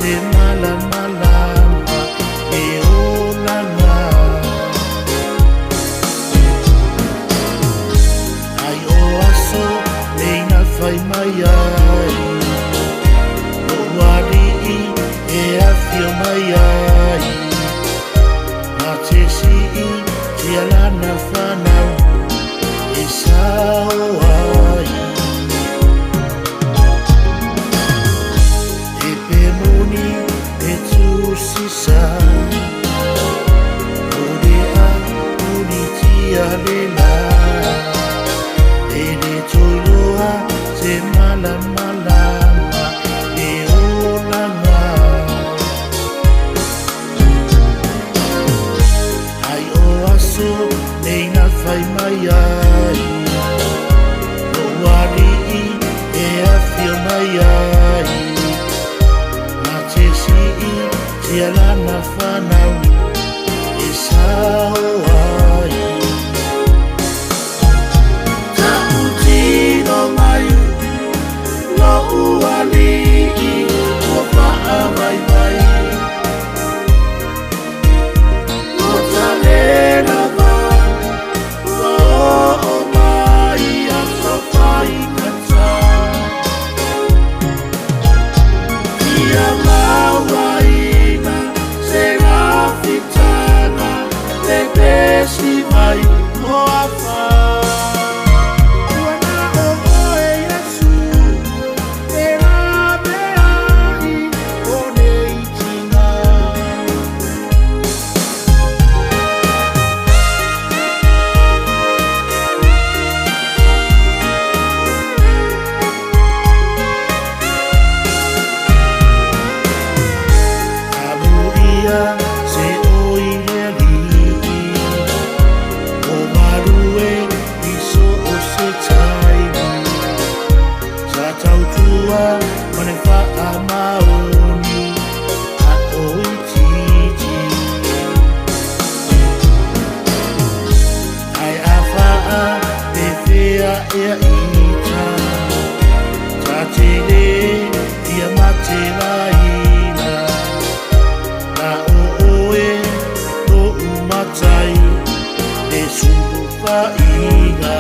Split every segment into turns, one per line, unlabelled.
te malamalama e olanga. Ai o aso nei na fai mai ai, o wari e afio mai ai, na te si te alana whanau e sao ai. E pe muni e tu sisa, o rea muni tia lela, e le toiloa te malamalama e olanga. Ai o aso nei na fai mai ai, o wari e afio mai ai, na te si te alana whanau e sao ai. Tino mai lo uali o paa vai vai o talena va o mai a sofai kata ia mauaina se rafitana le besi mai o afa. Se oile li o marue i so o se taimi sa tautua mane wha maoni a oi titi ai a wha te whea ea ita ta te le ia mate laina na o umatai e sufa iga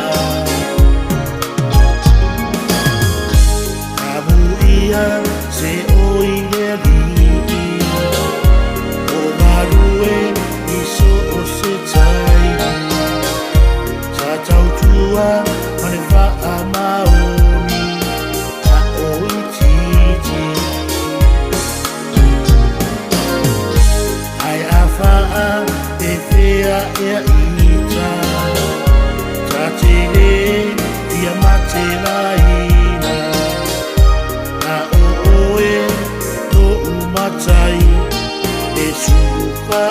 abu ia se oile li o marue i so o se taimi sa tautua mane wha maoni a oi titi ai a wha e whea ea ita ta te le ia mate laina na o oe no umatai e sufa